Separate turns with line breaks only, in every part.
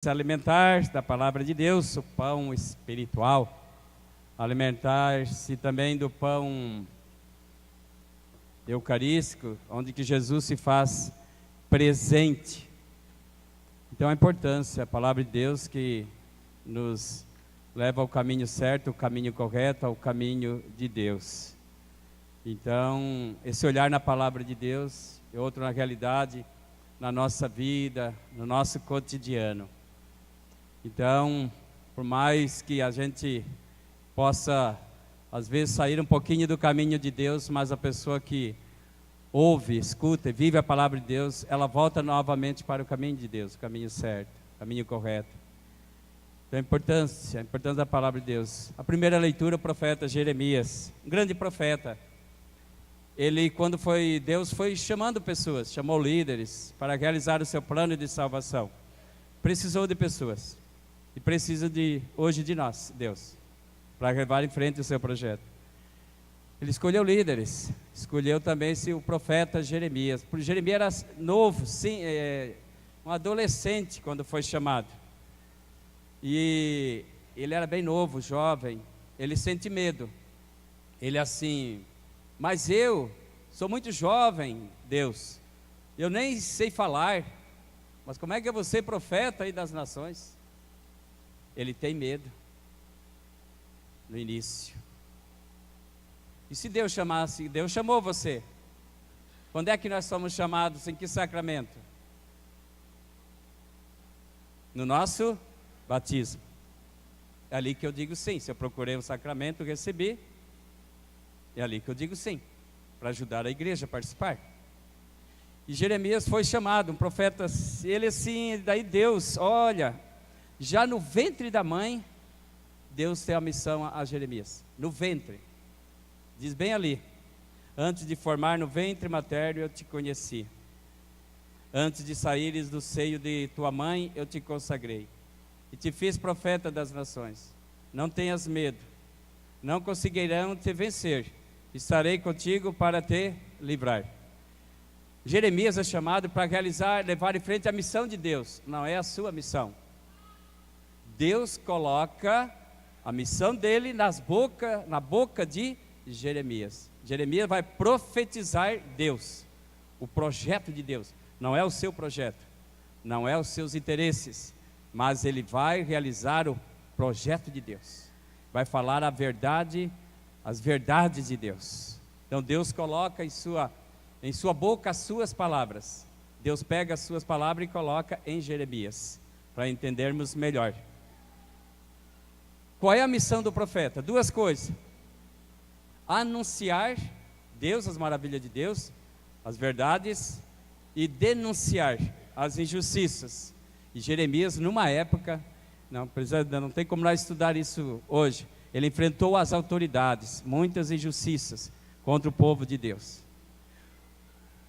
Se alimentar da palavra de Deus, o pão espiritual, alimentar-se também do pão eucarístico, onde que Jesus se faz presente. Então a importância, a palavra de Deus que nos leva ao caminho certo, o caminho correto, ao caminho de Deus. Então, esse olhar na palavra de Deus e outro na realidade, na nossa vida, no nosso cotidiano. Então, por mais que a gente possa, às vezes, sair um pouquinho do caminho de Deus, mas a pessoa que ouve, escuta e vive a palavra de Deus, ela volta novamente para o caminho de Deus, o caminho certo, o caminho correto. Então, a importância da palavra de Deus. A primeira leitura, o profeta Jeremias, um grande profeta. Ele, quando Deus foi chamando pessoas, chamou líderes para realizar o seu plano de salvação. Precisou de pessoas. E precisa hoje de nós, Deus, para levar em frente o seu projeto. Ele escolheu líderes, escolheu também o profeta Jeremias. Porque Jeremias era novo, sim, um adolescente quando foi chamado. E ele era bem novo, jovem, ele sente medo. Ele assim, mas eu sou muito jovem, Deus, eu nem sei falar, mas como é que eu vou ser profeta aí das nações? Ele tem medo no início. E se Deus chamasse, Deus chamou você. Quando é que nós somos chamados? Em que sacramento? No nosso batismo. É ali que eu digo sim. Se eu procurei um sacramento, recebi. É ali que eu digo sim, para ajudar a igreja a participar. E Jeremias foi chamado, um profeta, ele assim, daí Deus, olha, já no ventre da mãe, Deus tem a missão a Jeremias, no ventre, diz bem ali, antes de formar no ventre materno eu te conheci, antes de saíres do seio de tua mãe eu te consagrei, e te fiz profeta das nações, não tenhas medo, não conseguirão te vencer, estarei contigo para te livrar. Jeremias é chamado para levar em frente a missão de Deus, não é a sua missão. Deus coloca a missão dele na boca de Jeremias. Jeremias vai profetizar Deus, o projeto de Deus. Não é o seu projeto, não é os seus interesses, mas ele vai realizar o projeto de Deus. Vai falar a verdade, as verdades de Deus. Então Deus coloca em sua boca as suas palavras. Deus pega as suas palavras e coloca em Jeremias, para entendermos melhor. Qual é a missão do profeta? Duas coisas: anunciar Deus, as maravilhas de Deus, as verdades, e denunciar as injustiças. E Jeremias, numa época, não tem como nós estudar isso hoje, ele enfrentou as autoridades, muitas injustiças contra o povo de Deus.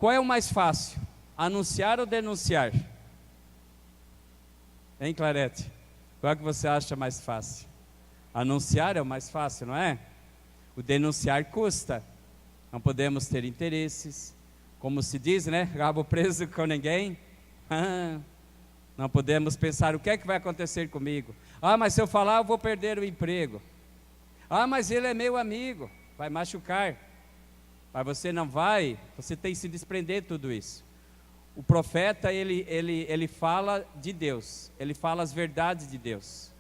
Qual é o mais fácil? Anunciar ou denunciar? Hein, Clarete? Qual é que você acha mais fácil? Anunciar é o mais fácil, não é? O denunciar custa. Não podemos ter interesses. Como se diz, né? Rabo preso com ninguém. Não podemos pensar, o que é que vai acontecer comigo? Mas se eu falar eu vou perder o emprego. Mas ele é meu amigo. Vai machucar. Mas você não vai, você tem que se desprender de tudo isso. O profeta, ele fala de Deus, ele fala as verdades de Deus,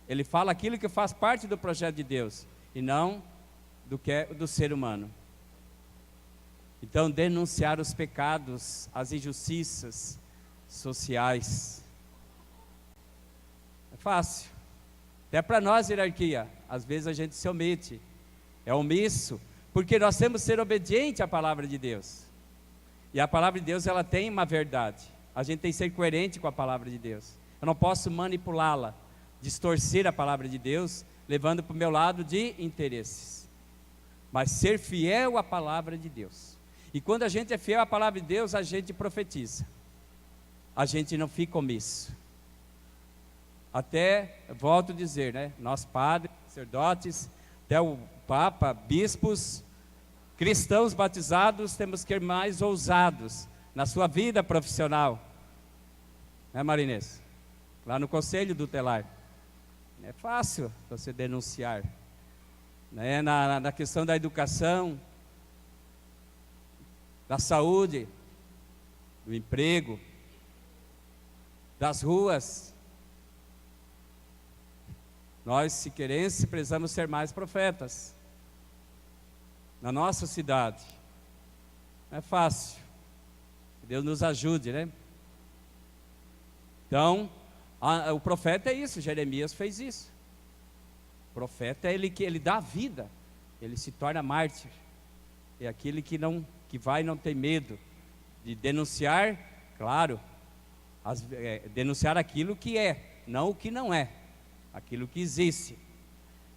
ele fala aquilo que faz parte do projeto de Deus, e não do ser humano. Então, denunciar os pecados, as injustiças sociais, é fácil, até para nós, hierarquia, às vezes a gente se omite, é omisso, porque nós temos que ser obedientes à palavra de Deus. E a palavra de Deus, ela tem uma verdade. A gente tem que ser coerente com a palavra de Deus. Eu não posso manipulá-la, distorcer a palavra de Deus, levando para o meu lado de interesses. Mas ser fiel à palavra de Deus. E quando a gente é fiel à palavra de Deus, a gente profetiza. A gente não fica omisso. Até, volto a dizer, né? Nós padres, sacerdotes, até o Papa, bispos, cristãos batizados, temos que ser mais ousados na sua vida profissional, né, Marinês? lá no conselho tutelar. É fácil você denunciar, né? Na questão da educação, da saúde, do emprego, das ruas. Nós, siqueirenses, precisamos ser mais profetas na nossa cidade. Não é fácil. Que Deus nos ajude, né? Então, o profeta é isso. Jeremias fez isso. O profeta é ele que ele dá vida. Ele se torna mártir. É aquele que vai e não tem medo de denunciar, claro, denunciar aquilo que é, não o que não é, aquilo que existe.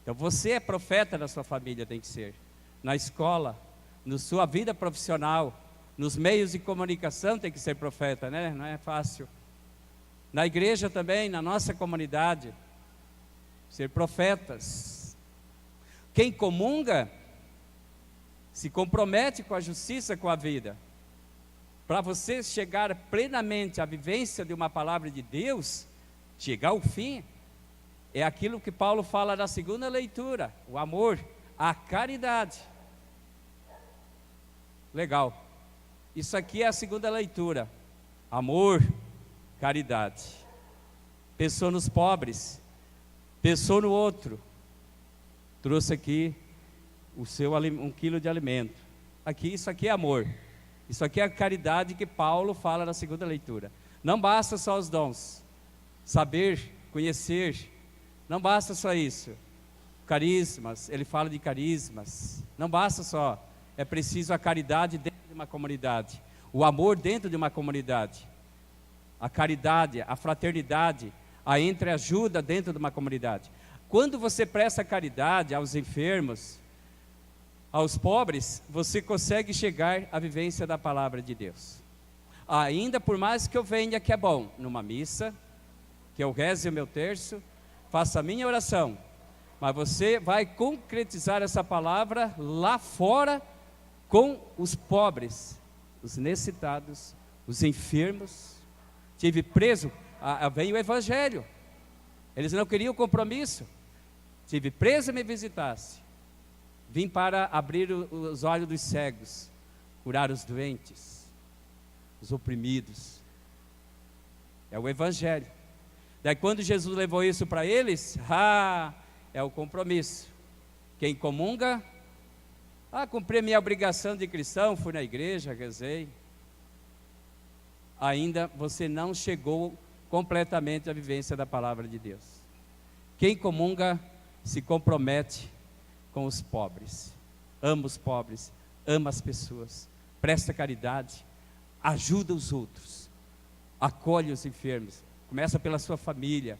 Então você é profeta da sua família, tem que ser. Na escola, na sua vida profissional, nos meios de comunicação tem que ser profeta, né? Não é fácil. Na igreja também, na nossa comunidade, ser profetas. Quem comunga se compromete com a justiça, com a vida. Para você chegar plenamente à vivência de uma palavra de Deus, chegar ao fim, é aquilo que Paulo fala na segunda leitura: o amor, a caridade. Legal. Isso aqui é a segunda leitura: amor, caridade. Pensou nos pobres, pensou no outro, trouxe aqui um quilo de alimento. Isso aqui é amor. Isso aqui é a caridade que Paulo fala na segunda leitura. Não basta só os dons, saber, conhecer, não basta só isso. Carismas, ele fala de carismas. Não basta só, é preciso a caridade dentro de uma comunidade, o amor dentro de uma comunidade, a caridade, a fraternidade, a entreajuda dentro de uma comunidade. Quando você presta caridade aos enfermos, aos pobres, você consegue chegar à vivência da palavra de Deus. Ainda por mais que eu venha, que é bom, numa missa, que eu reze o meu terço, faça a minha oração, mas você vai concretizar essa palavra lá fora, com os pobres, os necessitados, os enfermos. Tive preso, veio o evangelho, eles não queriam compromisso. Tive preso e me visitasse. Vim para abrir os olhos dos cegos, curar os doentes, os oprimidos. É o evangelho. Daí quando Jesus levou isso para eles, é o compromisso. Quem comunga, cumpri a minha obrigação de cristão, fui na igreja, rezei. Ainda você não chegou completamente à vivência da palavra de Deus. Quem comunga se compromete com os pobres, ama os pobres, ama as pessoas, presta caridade, ajuda os outros, acolhe os enfermos, começa pela sua família,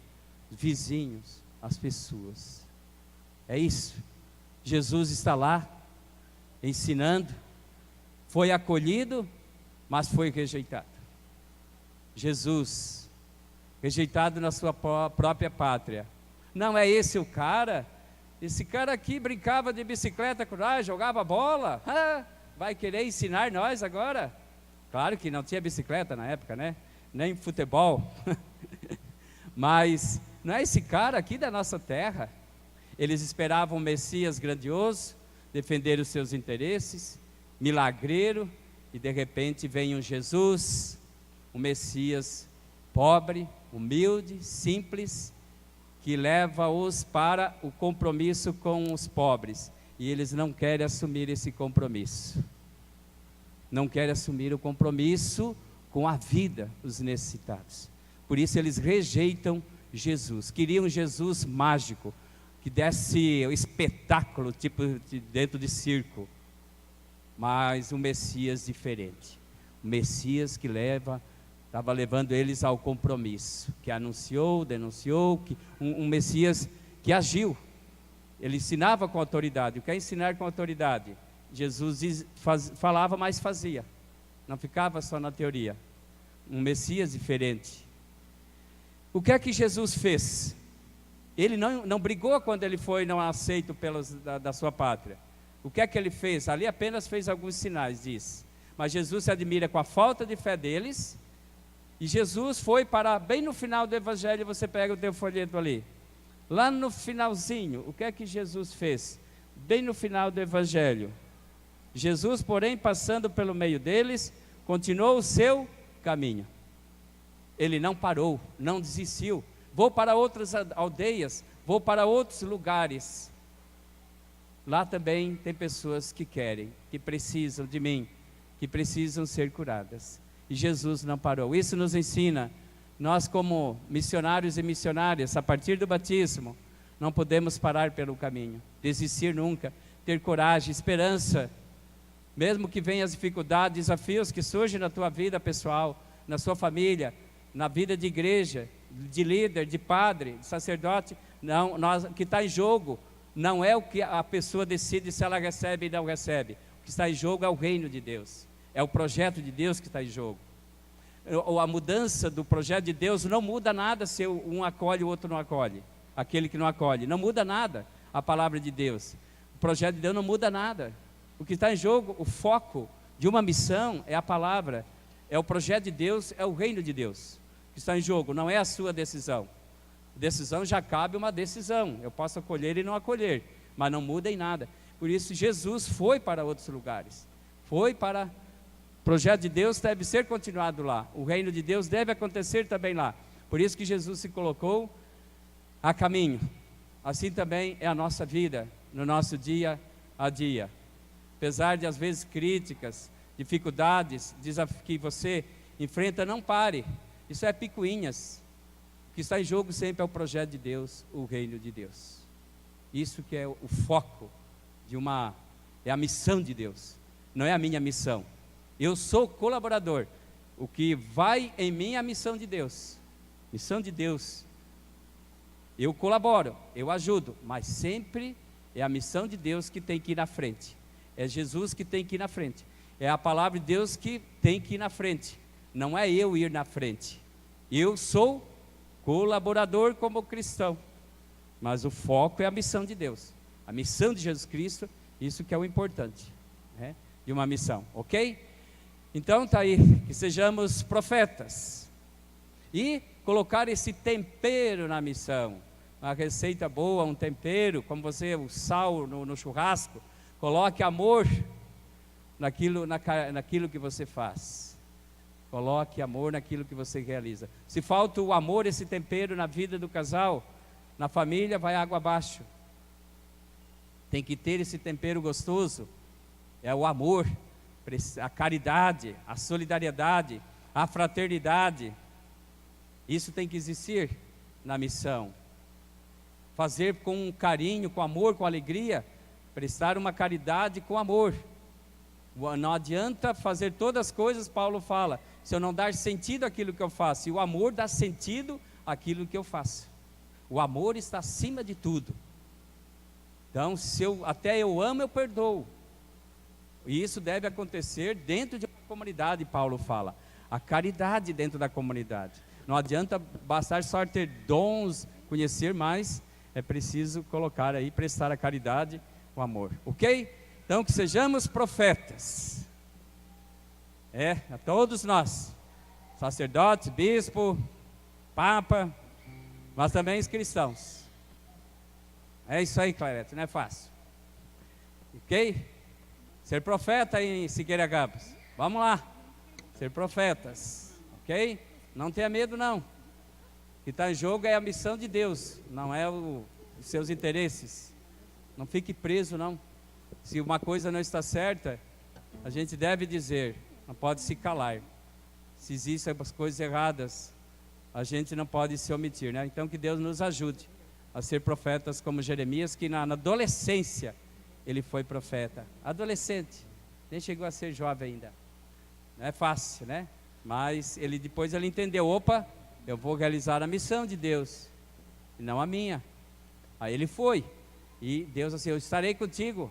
vizinhos, as pessoas. É isso. Jesus está lá, ensinando, foi acolhido, mas foi rejeitado. Jesus, rejeitado na sua própria pátria. Não é esse o cara? Esse cara aqui brincava de bicicleta, jogava bola, vai querer ensinar nós agora? Claro que não tinha bicicleta na época, né? Nem futebol. Mas não é esse cara aqui da nossa terra? Eles esperavam um Messias grandioso, defender os seus interesses, milagreiro, e de repente vem um Jesus, um Messias pobre, humilde, simples, que leva-os para o compromisso com os pobres, e eles não querem assumir esse compromisso, não querem assumir o compromisso com a vida dos necessitados. Por isso eles rejeitam Jesus. Queriam Jesus mágico, que desse o espetáculo, tipo dentro de circo, mas um Messias diferente, um Messias que estava levando eles ao compromisso, que anunciou, denunciou, um Messias que agiu. Ele ensinava com autoridade. O que é ensinar com autoridade? Jesus falava, mas fazia, não ficava só na teoria. Um Messias diferente. O que é que Jesus fez? Ele não brigou quando ele foi não aceito da sua pátria. O que é que ele fez? Ali apenas fez alguns sinais, diz. Mas Jesus se admira com a falta de fé deles E Jesus foi para, bem no final do evangelho, você pega o teu folheto ali. Lá no finalzinho, o que é que Jesus fez? Bem no final do evangelho. Jesus, porém, passando pelo meio deles, continuou o seu caminho. Ele não parou, não desistiu. Vou para outras aldeias, vou para outros lugares. Lá também tem pessoas que querem, que precisam de mim, que precisam ser curadas. E Jesus não parou. Isso nos ensina, nós como missionários e missionárias, a partir do batismo, não podemos parar pelo caminho, desistir nunca, ter coragem, esperança, mesmo que venham as dificuldades, desafios que surgem na tua vida pessoal, na sua família, na vida de igreja, de líder, de padre, de sacerdote, não, o que está em jogo não é o que a pessoa decide se ela recebe ou não recebe. O que está em jogo é o reino de Deus, é o projeto de Deus que está em jogo. A mudança do projeto de Deus não muda nada se um acolhe e o outro não acolhe. Aquele que não acolhe, não muda nada a palavra de Deus. O projeto de Deus não muda nada. O que está em jogo, o foco de uma missão é a palavra, é o projeto de Deus, é o reino de Deus. O que está em jogo não é a sua decisão. A decisão já cabe uma decisão. Eu posso acolher e não acolher, mas não muda em nada. Por isso Jesus foi para outros lugares. Foi para... O projeto de Deus deve ser continuado lá. O reino de Deus deve acontecer também lá. Por isso que Jesus se colocou a caminho. Assim também é a nossa vida, no nosso dia a dia. Apesar de às vezes críticas, dificuldades, desafios que você enfrenta, não pare. Isso é picuinhas. O que está em jogo sempre é o projeto de Deus, o reino de Deus. Isso que é o foco é a missão de Deus. Não é a minha missão. Eu sou colaborador. O que vai em mim é a missão de Deus. Missão de Deus. Eu colaboro, eu ajudo, mas sempre é a missão de Deus que tem que ir na frente. É Jesus que tem que ir na frente. É a palavra de Deus que tem que ir na frente. Não é eu ir na frente. Eu sou colaborador como cristão. Mas o foco é a missão de Deus. A missão de Jesus Cristo, isso que é o importante, né, de uma missão, ok? Então está aí, que sejamos profetas. E colocar esse tempero na missão. Uma receita boa, um tempero, como o sal no churrasco. Coloque amor naquilo que você faz. Coloque amor naquilo que você realiza. Se falta o amor, esse tempero na vida do casal, na família, vai água abaixo. Tem que ter esse tempero gostoso. É o amor, a caridade, a solidariedade, a fraternidade. Isso tem que existir na missão. Fazer com carinho, com amor, com alegria. Prestar uma caridade com amor. Não adianta fazer todas as coisas, Paulo fala, se eu não dar sentido àquilo que eu faço. E o amor dá sentido àquilo que eu faço. O amor está acima de tudo. Então, se até eu amo, eu perdoo. E isso deve acontecer dentro de uma comunidade, Paulo fala. A caridade dentro da comunidade. Não adianta bastar só ter dons, conhecer mais. É preciso colocar aí, prestar a caridade, o amor. Ok? Então, que sejamos profetas. A todos nós. Sacerdotes, bispo, papa, mas também os cristãos. É isso aí, Clarete, não é fácil. Ok? Ser profeta em Siqueira Gabos. Vamos lá. Ser profetas. Ok? Não tenha medo, não. O que está em jogo é a missão de Deus, não é os seus interesses. Não fique preso, não. Se uma coisa não está certa, a gente deve dizer, não pode se calar. Se existem as coisas erradas, a gente não pode se omitir, né? Então que Deus nos ajude a ser profetas como Jeremias, que na adolescência ele foi profeta. Adolescente, nem chegou a ser jovem ainda. Não é fácil, né? Mas depois ele entendeu, opa, eu vou realizar a missão de Deus, e não a minha. Aí ele foi, e Deus assim, eu estarei contigo,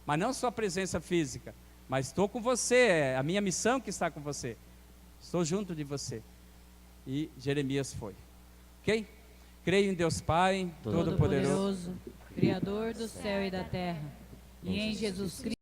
mas não só a presença física, mas estou com você, é a minha missão que está com você. Estou junto de você. E Jeremias foi. Ok? Creio em Deus Pai, Todo-Poderoso,
Criador do céu e da terra, e em Jesus Cristo.